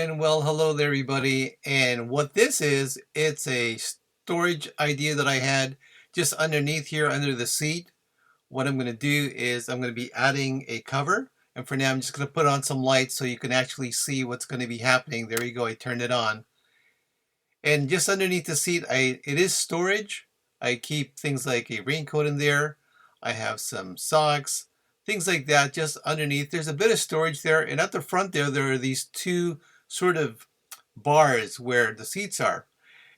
And well, hello there, everybody. And what this is, it's a storage idea that I had just underneath here under the seat. What I'm going to do is I'm going to be adding a cover. And for now, I'm just going to put on some lights so you can actually see what's going to be happening. There you go. I turned it on. And just underneath the seat, it is storage. I keep things like a raincoat in there. I have some socks, things like that just underneath. There's a bit of storage there. And at the front there are these two sort of bars where the seats are.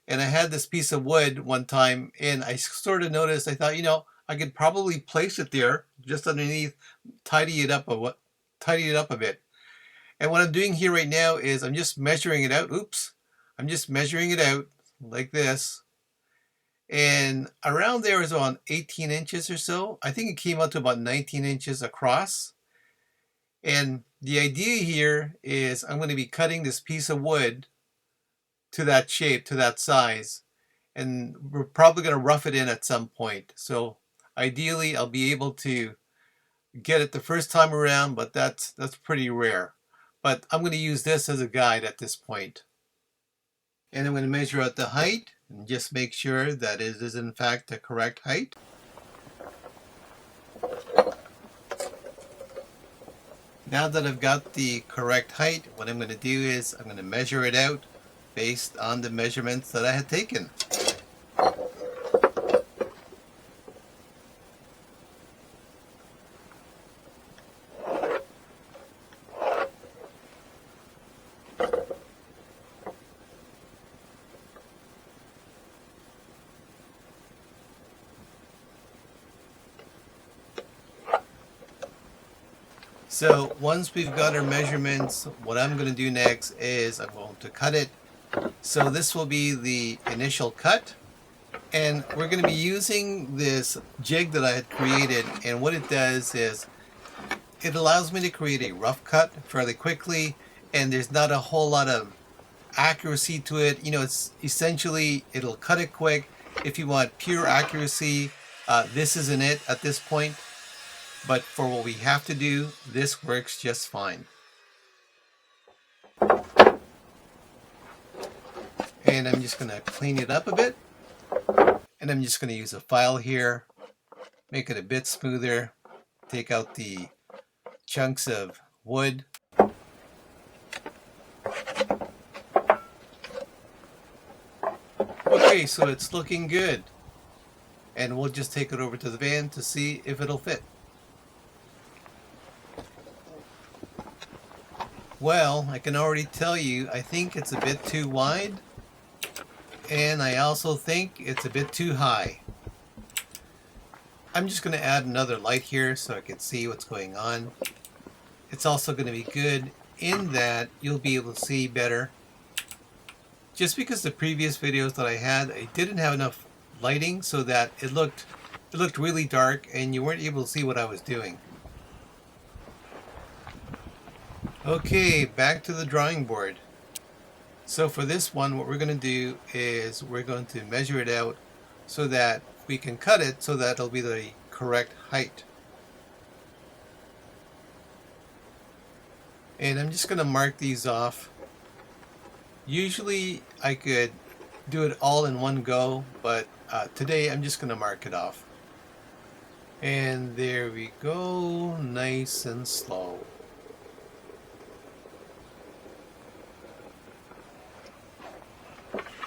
And I had this piece of wood one time and I sort of noticed, I thought, I could probably place it there just underneath, tidy it up a bit. And what I'm doing here right now is I'm just measuring it out. Oops. I'm just measuring it out like this. And around there is around 18 inches or so. I think it came out to about 19 inches across. And the idea here is I'm going to be cutting this piece of wood to that shape, to that size. And we're probably going to rough it in at some point. So ideally, I'll be able to get it the first time around, but that's pretty rare. But I'm going to use this as a guide at this point. And I'm going to measure out the height and just make sure that it is in fact the correct height. Now that I've got the correct height, what I'm going to do is I'm going to measure it out based on the measurements that I had taken. So once we've got our measurements, what I'm going to do next is I'm going to cut it. So this will be the initial cut. And we're going to be using this jig that I had created. And what it does is it allows me to create a rough cut fairly quickly. And there's not a whole lot of accuracy to it. It's essentially, it'll cut it quick. If you want pure accuracy, this isn't it at this point. But for what we have to do, this works just fine. And I'm just going to clean it up a bit. And I'm just going to use a file here, make it a bit smoother, take out the chunks of wood. Okay, so it's looking good. And we'll just take it over to the van to see if it'll fit. Well, I can already tell you, I think it's a bit too wide, and I also think it's a bit too high. I'm just going to add another light here so I can see what's going on. It's also going to be good in that you'll be able to see better. Just because the previous videos that I had, I didn't have enough lighting so that it looked really dark and you weren't able to see what I was doing. Okay, back to the drawing board. So for this one, what we're going to do is we're going to measure it out so that we can cut it so that it'll be the correct height. And I'm just going to mark these off. Usually I could do it all in one go, but today I'm just going to mark it off. And there we go, nice and slow.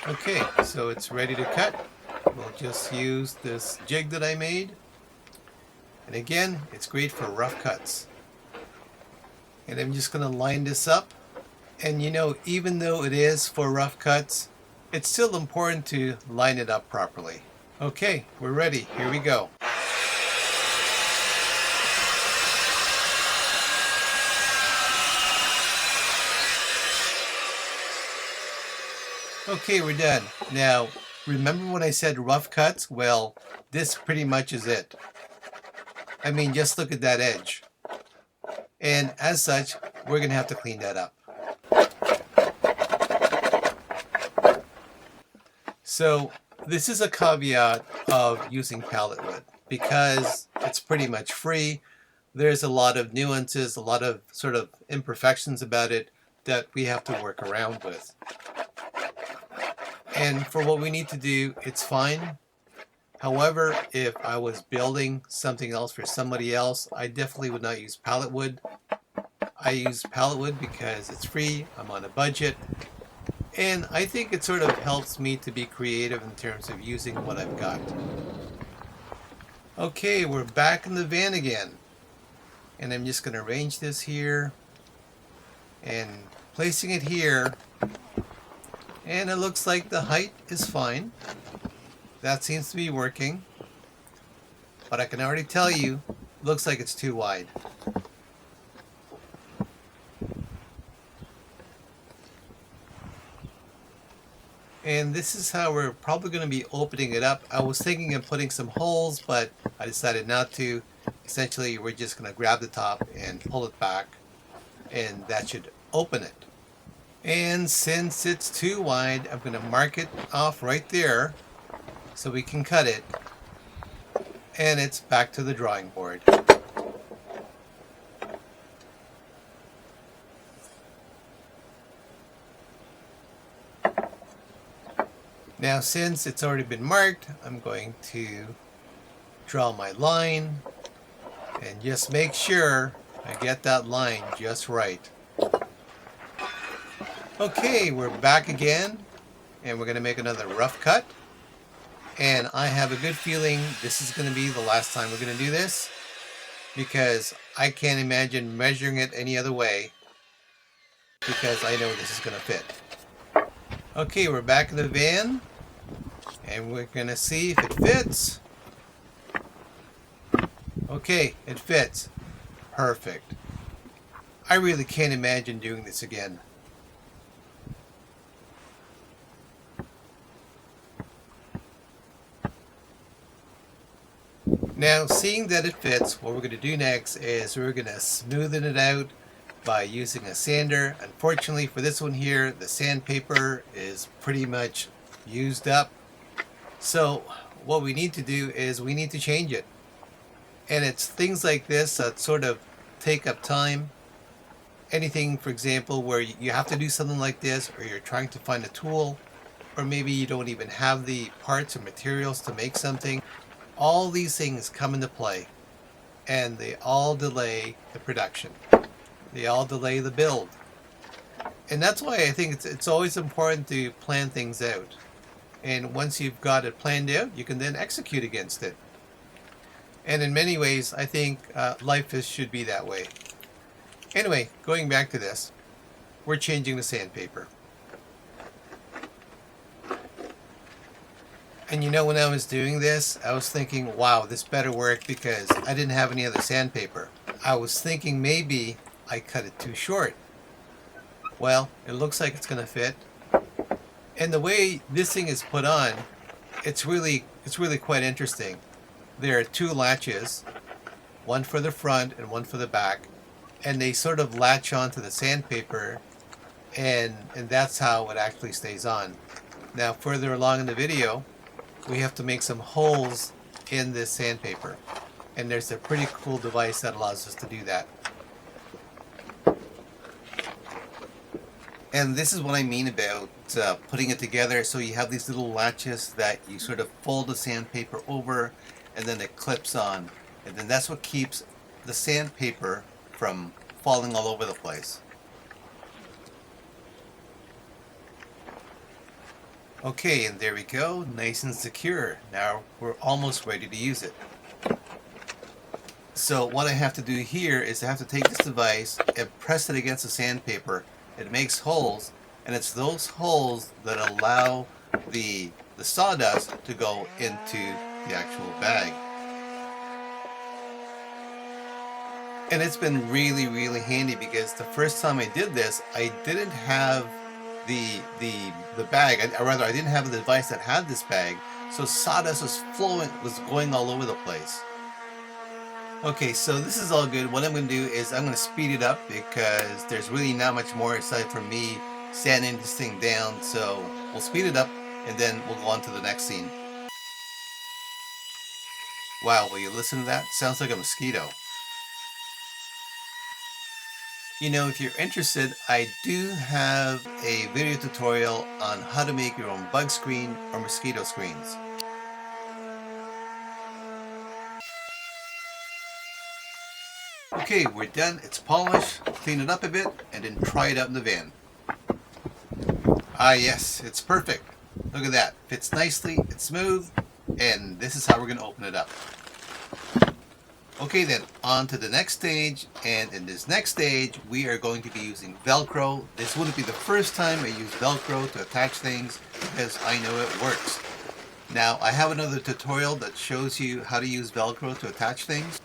Okay, so it's ready to cut. We'll just use this jig that I made. And again, it's great for rough cuts. And I'm just going to line this up. And even though it is for rough cuts, it's still important to line it up properly. Okay, we're ready. Here we go. Okay, we're done. Now, remember when I said rough cuts? Well, this pretty much is it. I mean, just look at that edge. And as such, we're going to have to clean that up. So, this is a caveat of using pallet wood because it's pretty much free. There's a lot of nuances, a lot of sort of imperfections about it that we have to work around with. And for what we need to do, it's fine. However, if I was building something else for somebody else, I definitely would not use pallet wood. I use pallet wood because it's free, I'm on a budget, and I think it sort of helps me to be creative in terms of using what I've got. Okay, we're back in the van again. And I'm just going to arrange this here and placing it here. And it looks like the height is fine. That seems to be working. But I can already tell you, it looks like it's too wide. And this is how we're probably going to be opening it up. I was thinking of putting some holes, but I decided not to. Essentially, we're just going to grab the top and pull it back, and that should open it. And since it's too wide, I'm going to mark it off right there so we can cut it. And it's back to the drawing board. Now, since it's already been marked, I'm going to draw my line and just make sure I get that line just right. Okay, we're back again, and we're going to make another rough cut. And I have a good feeling this is going to be the last time we're going to do this, because I can't imagine measuring it any other way, because I know this is going to fit. Okay, we're back in the van, and we're going to see if it fits. Okay, it fits. Perfect. I really can't imagine doing this again. Now, seeing that it fits, what we're going to do next is we're going to smoothen it out by using a sander. Unfortunately for this one here, the sandpaper is pretty much used up. So what we need to do is we need to change it. And it's things like this that sort of take up time. Anything, for example, where you have to do something like this, or you're trying to find a tool, or maybe you don't even have the parts or materials to make something. All these things come into play, and they all delay the production. They all delay the build. And that's why I think it's always important to plan things out. And once you've got it planned out, you can then execute against it. And in many ways, I think life should be that way. Anyway, going back to this, we're changing the sandpaper. And you know, when I was doing this, I was thinking, wow, this better work, because I didn't have any other sandpaper. I was thinking maybe I cut it too short. Well, it looks like it's going to fit. And the way this thing is put on, it's really quite interesting. There are two latches, one for the front and one for the back, and they sort of latch onto the sandpaper, and that's how it actually stays on. Now, further along in the video, we have to make some holes in this sandpaper, and there's a pretty cool device that allows us to do that. And this is what I mean about putting it together. So you have these little latches that you sort of fold the sandpaper over, and then it clips on, and then that's what keeps the sandpaper from falling all over the place. Okay, and there we go, nice and secure. Now we're almost ready to use it. So what I have to do here is I have to take this device and press it against the sandpaper. It makes holes, and it's those holes that allow the sawdust to go into the actual bag. And it's been really handy, because the first time I did this, I didn't have the bag. I didn't have the device that had this bag, so sawdust was going all over the place. Okay, so this is all good. What I'm going to do is I'm going to speed it up, because there's really not much more aside from me sanding this thing down. So we'll speed it up, and then we'll go on to the next scene. Wow, will you listen to that? Sounds like a mosquito. You know, if you're interested, I do have a video tutorial on how to make your own bug screen or mosquito screens. Okay, we're done. It's polished. Clean it up a bit and then try it out in the van. Ah yes, it's perfect. Look at that. Fits nicely, it's smooth, and this is how we're going to open it up. Okay then, on to the next stage, and in this next stage we are going to be using Velcro. This wouldn't be the first time I use Velcro to attach things because I know it works. Now I have another tutorial that shows you how to use Velcro to attach things,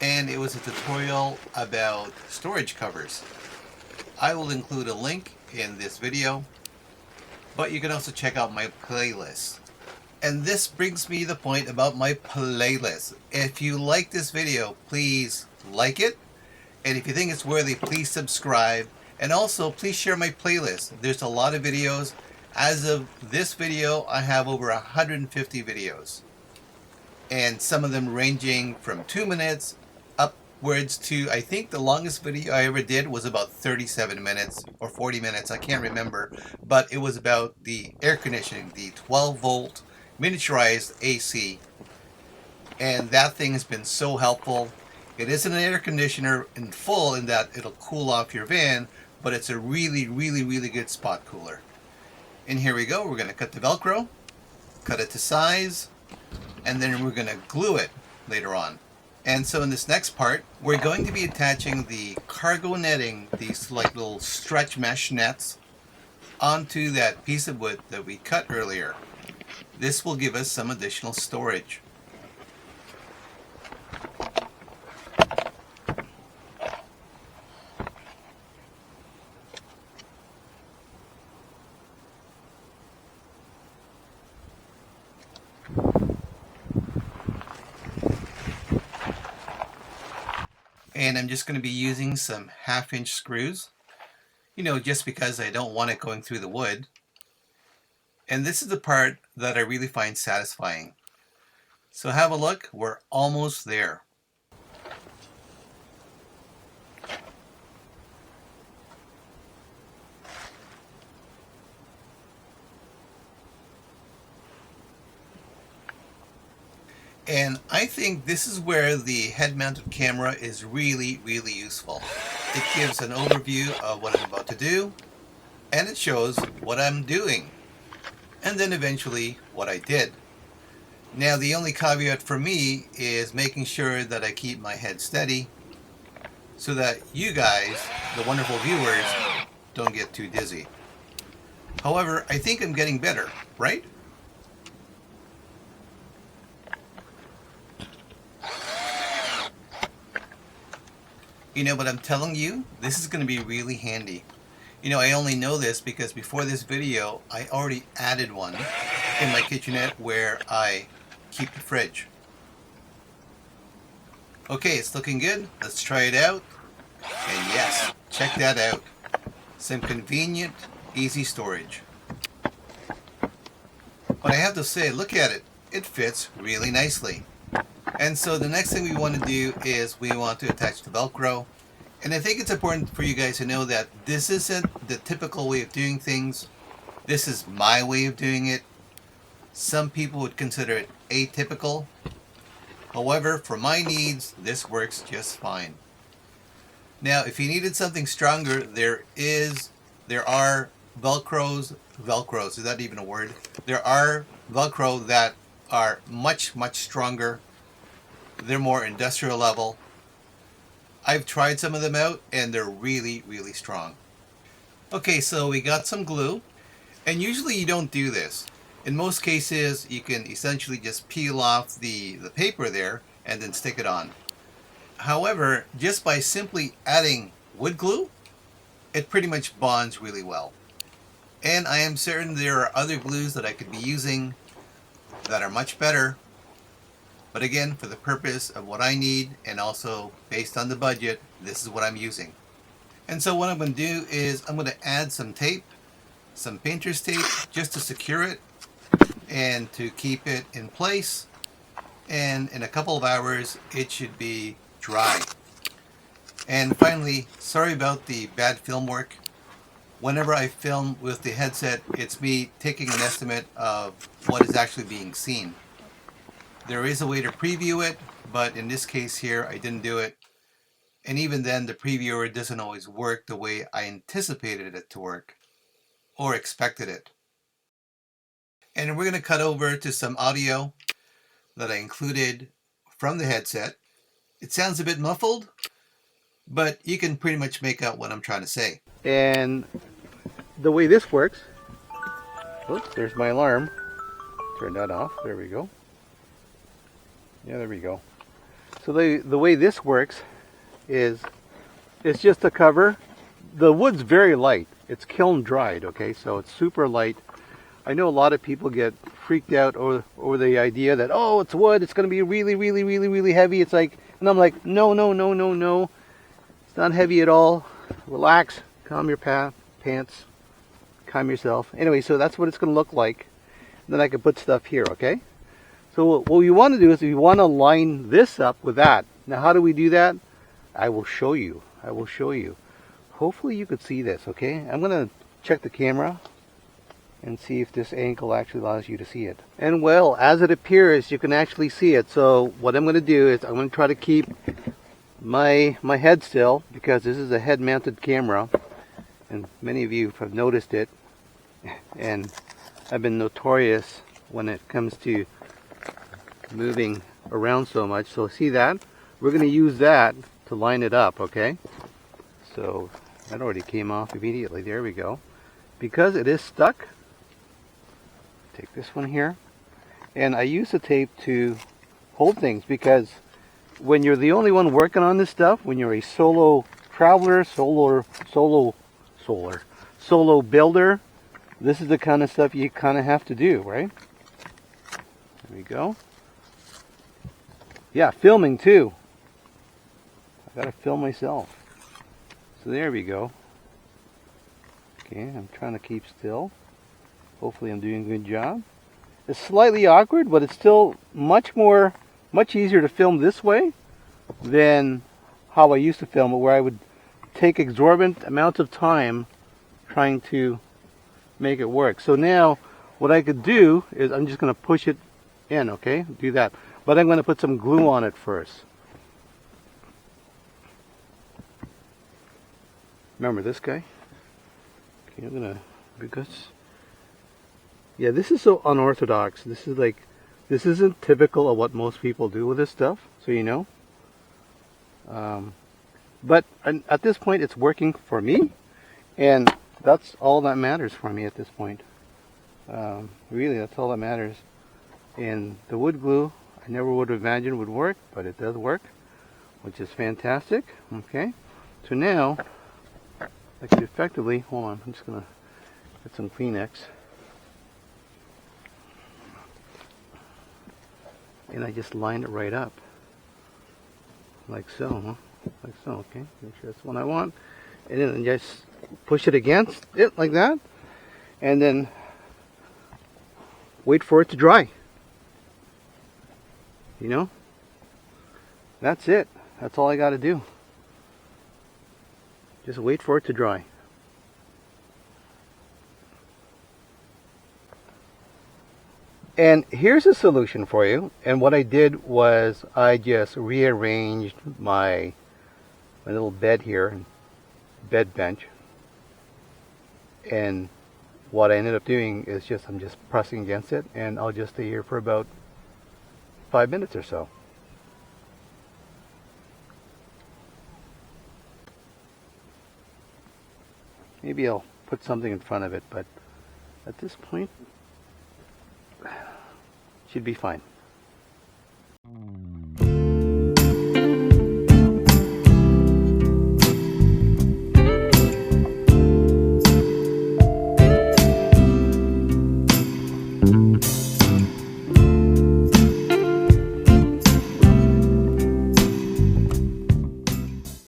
and it was a tutorial about storage covers. I will include a link in this video, but you can also check out my playlist. And this brings me to the point about my playlist. If you like this video, please like it. And if you think it's worthy, please subscribe. And also, please share my playlist. There's a lot of videos. As of this video, I have over 150 videos. And some of them ranging from 2 minutes upwards to, I think the longest video I ever did was about 37 minutes or 40 minutes. I can't remember. But it was about the air conditioning, the 12 volt miniaturized AC, and that thing has been so helpful. It isn't an air conditioner in full in that it'll cool off your van, but it's a really good spot cooler. And here we go. We're going to cut the Velcro, cut it to size, and then we're going to glue it later on. And so in this next part, we're going to be attaching the cargo netting, these like little stretch mesh nets, onto that piece of wood that we cut earlier. This will give us some additional storage. And I'm just going to be using some 1/2-inch screws, you know, just because I don't want it going through the wood. And this is the part that I really find satisfying. So have a look, we're almost there. And I think this is where the head-mounted camera is really useful. It gives an overview of what I'm about to do, and it shows what I'm doing, and then eventually what I did. Now the only caveat for me is making sure that I keep my head steady so that you guys, the wonderful viewers, don't get too dizzy. However, I think I'm getting better, right? You know, but I'm telling you, this is going to be really handy. You know, I only know this because before this video, I already added one in my kitchenette where I keep the fridge. Okay, it's looking good. Let's try it out. And yes, check that out. Some convenient, easy storage. But I have to say, look at it. It fits really nicely. And so the next thing we want to do is we want to attach the Velcro. And I think it's important for you guys to know that this isn't the typical way of doing things. This is my way of doing it. Some people would consider it atypical. However, for my needs, this works just fine. Now, if you needed something stronger, there are Velcros, is that even a word? There are Velcro that are much stronger. They're more industrial level. I've tried some of them out and they're really strong. Okay, so we got some glue, and usually you don't do this. In most cases, you can essentially just peel off the paper there and then stick it on. However, just by simply adding wood glue, it pretty much bonds really well. And I am certain there are other glues that I could be using that are much better. But again, for the purpose of what I need and also based on the budget, this is what I'm using. And so what I'm going to do is I'm going to add some tape, some painter's tape, just to secure it and to keep it in place. And in a couple of hours, it should be dry. And finally, sorry about the bad film work. Whenever I film with the headset, it's me taking an estimate of what is actually being seen. There is a way to preview it, but in this case here, I didn't do it. And even then, the previewer doesn't always work the way I anticipated it to work or expected it. And we're going to cut over to some audio that I included from the headset. It sounds a bit muffled, but you can pretty much make out what I'm trying to say. And the way this works, oops, there's my alarm. Turn that off. There we go. Yeah, there we go. So the way this works is it's just a cover. The wood's very light. It's kiln dried, okay? So it's super light. I know a lot of people get freaked out over the idea that, oh, it's wood, it's going to be really, really, really, really heavy. It's like, and I'm like, no, no, no, no, no. It's not heavy at all. Relax, calm your pants, calm yourself. Anyway, so that's what it's going to look like. Then I can put stuff here, okay? So what we want to do is we want to line this up with that. Now, how do we do that? I will show you. I will show you. Hopefully you could see this, okay? I'm going to check the camera and see if this angle actually allows you to see it. And well, as it appears, you can actually see it. So what I'm going to do is I'm going to try to keep my head still, because this is a head mounted camera, and many of you have noticed it, and I've been notorious when it comes to moving around so much. So see that? We're going to use that to line it up, okay? So that already came off immediately. There we go. Because it is stuck, take this one here, and I use the tape to hold things, because when you're the only one working on this stuff, when you're a solo traveler, solo builder, this is the kind of stuff you kind of have to do, right? There we go. Yeah, filming too. I gotta film myself. So there we go. Okay, I'm trying to keep still. Hopefully I'm doing a good job. It's slightly awkward, but it's still much easier to film this way than how I used to film it, where I would take exorbitant amounts of time trying to make it work. So now what I could do is I'm just going to push it in, okay? Do that. But I'm going to put some glue on it first. Remember this guy? Okay, I'm going to, because, yeah, this is so unorthodox. This isn't typical of what most people do with this stuff, so you know. But at this point, it's working for me, and that's all that matters for me at this point. Really, that's all that matters. And the wood glue, I never would have imagined would work, but it does work, which is fantastic. Okay, so now I could effectively, hold on, I'm just going to get some Kleenex. And I just line it right up. Like so, huh? Like so, okay. Make sure that's the one I want. And then just push it against it like that. And then wait for it to dry. You know? That's it. That's all I got to do. Just wait for it to dry. And here's a solution for you. And what I did was I just rearranged my little bed here, bed bench. And what I ended up doing is I'm just pressing against it, and I'll just stay here for about 5 minutes or so. Maybe I'll put something in front of it, but at this point, should be fine.